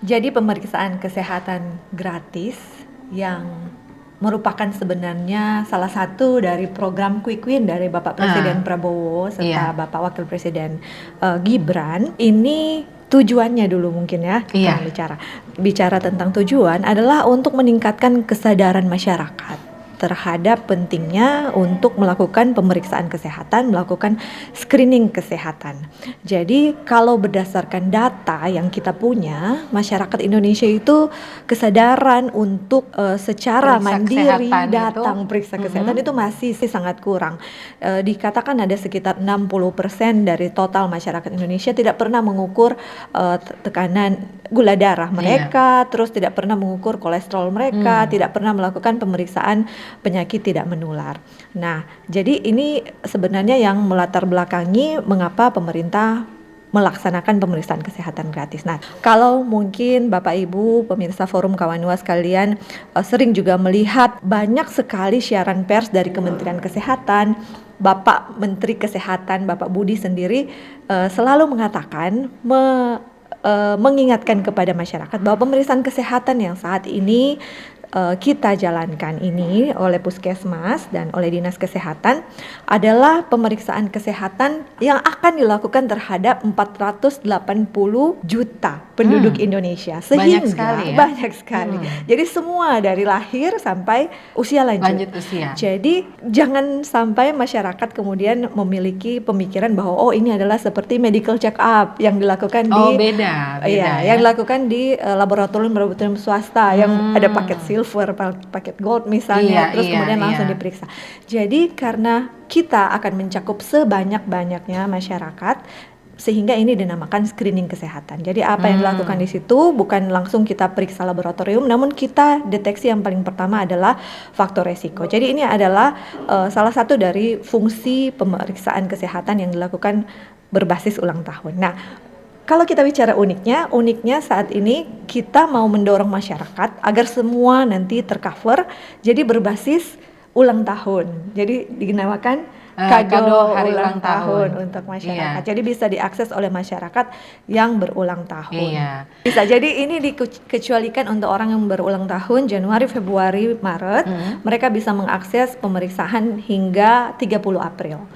Jadi pemeriksaan kesehatan gratis yang merupakan sebenarnya salah satu dari program Quick Win dari Bapak Presiden Prabowo serta Iya. Bapak Wakil Presiden Gibran. Ini tujuannya dulu mungkin ya kita bicara tentang tujuan adalah untuk meningkatkan kesadaran masyarakat terhadap pentingnya untuk melakukan pemeriksaan kesehatan, melakukan screening kesehatan. Jadi kalau berdasarkan data yang kita punya, masyarakat Indonesia itu kesadaran untuk secara Periksa mandiri kesehatan datang itu, periksa kesehatan itu masih sangat kurang. Dikatakan ada sekitar 60% dari total masyarakat Indonesia tidak pernah mengukur tekanan gula darah mereka, terus tidak pernah mengukur kolesterol mereka, tidak pernah melakukan pemeriksaan penyakit tidak menular. Nah, jadi ini sebenarnya yang melatar belakangi mengapa pemerintah melaksanakan pemeriksaan kesehatan gratis. Nah, kalau mungkin Bapak Ibu pemirsa Forum Kawanua sekalian sering juga melihat banyak sekali siaran pers dari Kementerian Kesehatan, Bapak Menteri Kesehatan, Bapak Budi sendiri selalu mengatakan mengingatkan kepada masyarakat bahwa pemeriksaan kesehatan yang saat ini kita jalankan ini oleh Puskesmas dan oleh Dinas Kesehatan adalah pemeriksaan kesehatan yang akan dilakukan terhadap 480 juta penduduk Indonesia. Sehingga banyak sekali. Jadi semua dari lahir sampai usia lanjut usia. Jadi jangan sampai masyarakat kemudian memiliki pemikiran bahwa oh ini adalah seperti medical check up yang dilakukan beda yang dilakukan di laboratorium swasta yang ada paket silver, paket gold misalnya, terus kemudian langsung diperiksa. Jadi karena kita akan mencakup sebanyak-banyaknya masyarakat, sehingga ini dinamakan screening kesehatan. Jadi apa yang dilakukan di situ bukan langsung kita periksa laboratorium, namun kita deteksi yang paling pertama adalah faktor resiko. Jadi ini adalah salah satu dari fungsi pemeriksaan kesehatan yang dilakukan berbasis ulang tahun. Nah, kalau kita bicara uniknya saat ini kita mau mendorong masyarakat agar semua nanti tercover, jadi berbasis ulang tahun. Jadi dinamakan kado hari ulang tahun untuk masyarakat. Jadi bisa diakses oleh masyarakat yang berulang tahun. Bisa jadi ini dikecualikan untuk orang yang berulang tahun Januari, Februari, Maret. Mereka bisa mengakses pemeriksaan hingga 30 April.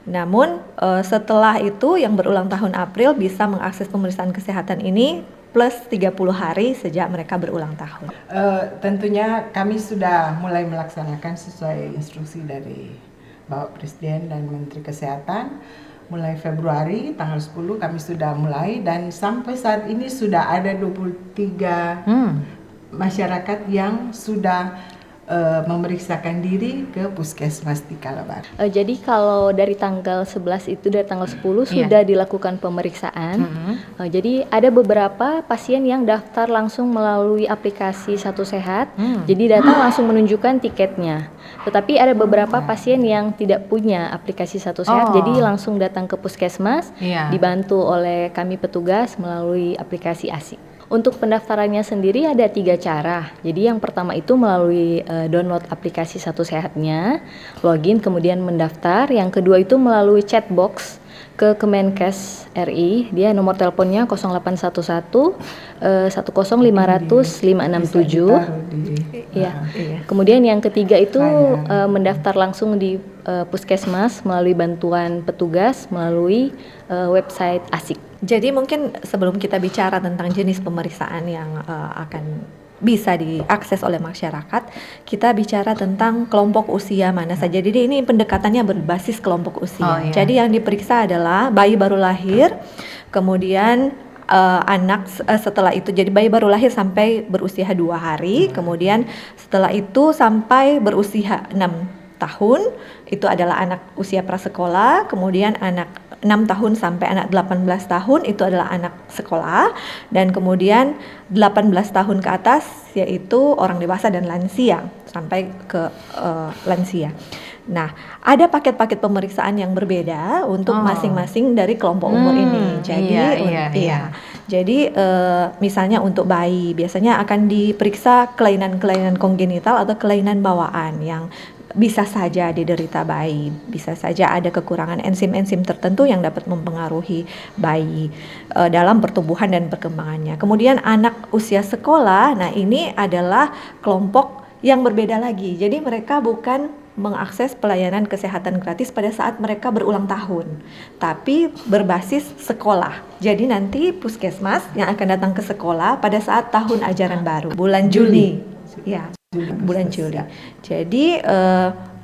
Namun setelah itu yang berulang tahun April bisa mengakses pemeriksaan kesehatan ini plus 30 hari sejak mereka berulang tahun. Tentunya kami sudah mulai melaksanakan sesuai instruksi dari Bapak Presiden dan Menteri Kesehatan. Mulai Februari tanggal 10 kami sudah mulai dan sampai saat ini sudah ada 23 masyarakat yang sudah memeriksakan diri ke Puskesmas di Kalabar. Jadi kalau dari tanggal 11 itu dari tanggal 10 sudah dilakukan pemeriksaan. Jadi ada beberapa pasien yang daftar langsung melalui aplikasi Satu Sehat. Jadi datang langsung menunjukkan tiketnya. Tetapi ada beberapa pasien yang tidak punya aplikasi Satu Sehat, jadi langsung datang ke Puskesmas, dibantu oleh kami petugas melalui aplikasi ASIK. Untuk pendaftarannya sendiri ada 3 cara. Jadi yang pertama itu melalui download aplikasi Satu Sehatnya, login kemudian mendaftar. Yang kedua itu melalui chat box ke Kemenkes RI. Dia nomor teleponnya 0811 10500 567. Kemudian yang ketiga itu mendaftar langsung di Puskesmas melalui bantuan petugas melalui website ASIK. Jadi mungkin sebelum kita bicara tentang jenis pemeriksaan yang akan bisa diakses oleh masyarakat, kita bicara tentang kelompok usia mana saja. Jadi ini pendekatannya berbasis kelompok usia. Jadi yang diperiksa adalah bayi baru lahir, kemudian anak setelah itu, jadi bayi baru lahir sampai berusia 2 hari, kemudian setelah itu sampai berusia 6 tahun, itu adalah anak usia prasekolah, kemudian anak 6 tahun sampai anak 18 tahun itu adalah anak sekolah, dan kemudian 18 tahun ke atas yaitu orang dewasa dan lansia sampai ke lansia. Nah, ada paket-paket pemeriksaan yang berbeda untuk masing-masing dari kelompok umur ini. Jadi, jadi misalnya untuk bayi biasanya akan diperiksa kelainan-kelainan kongenital atau kelainan bawaan yang bisa saja diderita bayi, bisa saja ada kekurangan enzim-enzim tertentu yang dapat mempengaruhi bayi dalam pertumbuhan dan perkembangannya. Kemudian anak usia sekolah, nah ini adalah kelompok yang berbeda lagi. Jadi mereka bukan mengakses pelayanan kesehatan gratis pada saat mereka berulang tahun, tapi berbasis sekolah. Jadi nanti puskesmas yang akan datang ke sekolah pada saat tahun ajaran baru, bulan Juni. Ya, bulan Juli. Jadi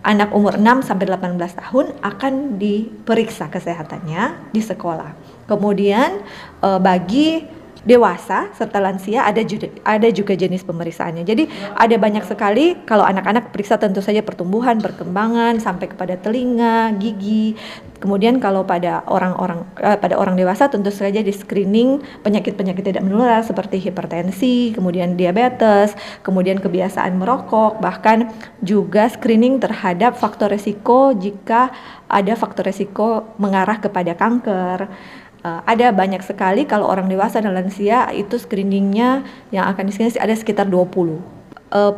anak umur 6 sampai 18 tahun akan diperiksa kesehatannya di sekolah. Kemudian bagi dewasa serta lansia ada juga jenis pemeriksaannya. Jadi ada banyak sekali. Kalau anak-anak periksa tentu saja pertumbuhan, perkembangan sampai kepada telinga, gigi. Kemudian kalau pada orang dewasa tentu saja di screening penyakit-penyakit tidak menular seperti hipertensi, kemudian diabetes, kemudian kebiasaan merokok, bahkan juga screening terhadap faktor resiko jika ada faktor resiko mengarah kepada kanker. Ada banyak sekali. Kalau orang dewasa dan lansia itu screeningnya yang akan di-screening ada sekitar 20.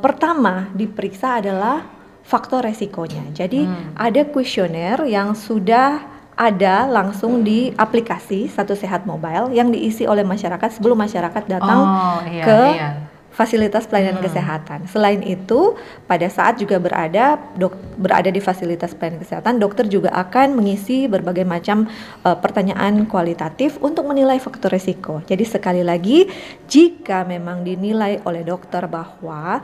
Pertama diperiksa adalah faktor resikonya. Jadi ada kuesioner yang sudah ada langsung di aplikasi Satu Sehat Mobile yang diisi oleh masyarakat sebelum masyarakat datang ke fasilitas pelayanan kesehatan. Selain itu, pada saat juga berada di fasilitas pelayanan kesehatan, dokter juga akan mengisi berbagai macam pertanyaan kualitatif untuk menilai faktor risiko. Jadi sekali lagi, jika memang dinilai oleh dokter bahwa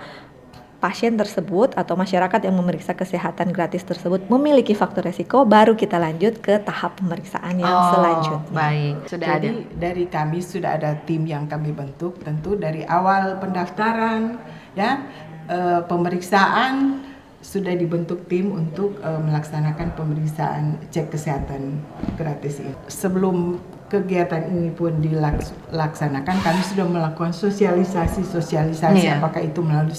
pasien tersebut atau masyarakat yang memeriksa kesehatan gratis tersebut memiliki faktor resiko, baru kita lanjut ke tahap pemeriksaan yang selanjutnya. Baik, jadi dari kami sudah ada tim yang kami bentuk, tentu dari awal pendaftaran, ya, pemeriksaan sudah dibentuk tim untuk melaksanakan pemeriksaan cek kesehatan gratis ini. Sebelum kegiatan ini pun dilaksanakan, kami sudah melakukan sosialisasi apakah itu melalui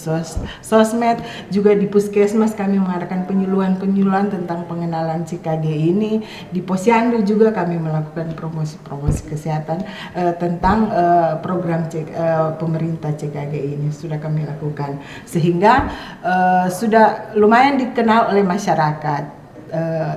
sosmed, juga di puskesmas kami mengadakan penyuluhan tentang pengenalan CKG ini. Di Posyandu juga kami melakukan promosi kesehatan tentang program pemerintah CKG ini sudah kami lakukan, sehingga sudah lumayan dikenal oleh masyarakat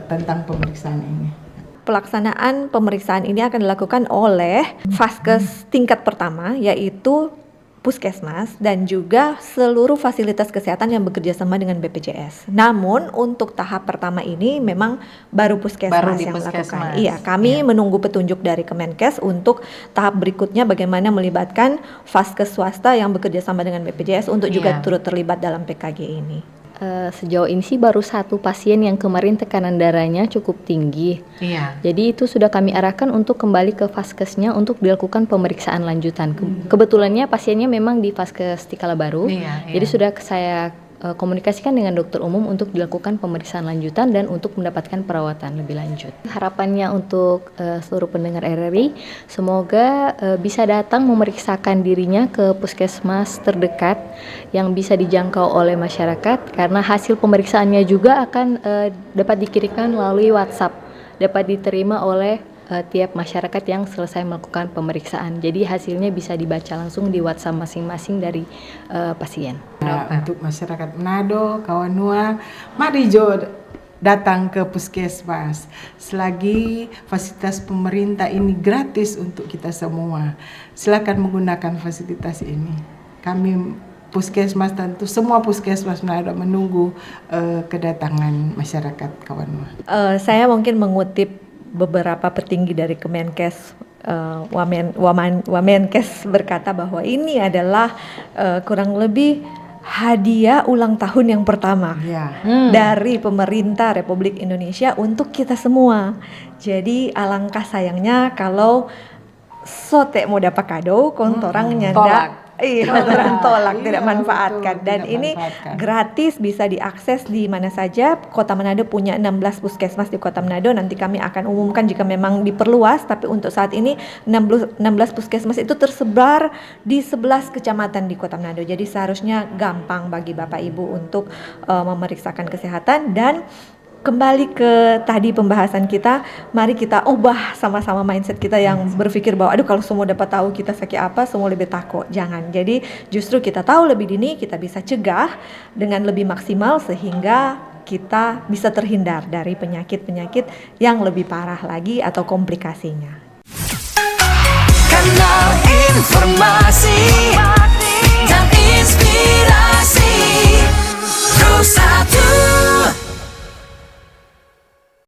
tentang pemeriksaan ini. Pelaksanaan pemeriksaan ini akan dilakukan oleh Vaskes tingkat pertama, yaitu puskesmas dan juga seluruh fasilitas kesehatan yang bekerja sama dengan BPJS. Namun untuk tahap pertama ini memang baru puskesmas yang melakukan. Iya, kami menunggu petunjuk dari Kemenkes untuk tahap berikutnya bagaimana melibatkan Vaskes swasta yang bekerja sama dengan BPJS untuk juga turut terlibat dalam PKG ini. Sejauh ini sih baru 1 pasien yang kemarin tekanan darahnya cukup tinggi. Jadi itu sudah kami arahkan untuk kembali ke Vaskesnya untuk dilakukan pemeriksaan lanjutan. Kebetulannya pasiennya memang di Vaskes Tikala Baru. Jadi sudah saya komunikasikan dengan dokter umum untuk dilakukan pemeriksaan lanjutan dan untuk mendapatkan perawatan lebih lanjut. Harapannya untuk seluruh pendengar RRI, semoga bisa datang memeriksakan dirinya ke puskesmas terdekat yang bisa dijangkau oleh masyarakat, karena hasil pemeriksaannya juga akan dapat dikirimkan melalui WhatsApp, dapat diterima oleh tiap masyarakat yang selesai melakukan pemeriksaan. Jadi hasilnya bisa dibaca langsung di WhatsApp masing-masing dari pasien. Untuk masyarakat Manado, Kawanua, mari Jo datang ke puskesmas. Selagi fasilitas pemerintah ini gratis untuk kita semua, silakan menggunakan fasilitas ini. Kami puskesmas, tentu semua puskesmas Manado menunggu kedatangan masyarakat Kawanua. Saya mungkin mengutip beberapa petinggi dari Kemenkes, Wamenkes berkata bahwa ini adalah kurang lebih hadiah ulang tahun yang pertama dari pemerintah Republik Indonesia untuk kita semua. Jadi alangkah sayangnya kalau sote mau dapat kado, kontorang nyanda orang tolak, tidak manfaatkan. Dan ini gratis, bisa diakses di mana saja. Kota Manado punya 16 puskesmas di Kota Manado. Nanti kami akan umumkan jika memang diperluas, tapi untuk saat ini 16 puskesmas itu tersebar di 11 kecamatan di Kota Manado. Jadi seharusnya gampang bagi Bapak Ibu untuk memeriksakan kesehatan. Dan kembali ke tadi pembahasan kita, mari kita ubah sama-sama mindset kita yang berpikir bahwa aduh kalau semua dapat tahu kita sakit apa, semua lebih takut. Jangan. Jadi justru kita tahu lebih dini, kita bisa cegah dengan lebih maksimal sehingga kita bisa terhindar dari penyakit-penyakit yang lebih parah lagi atau komplikasinya. Kanal Informasi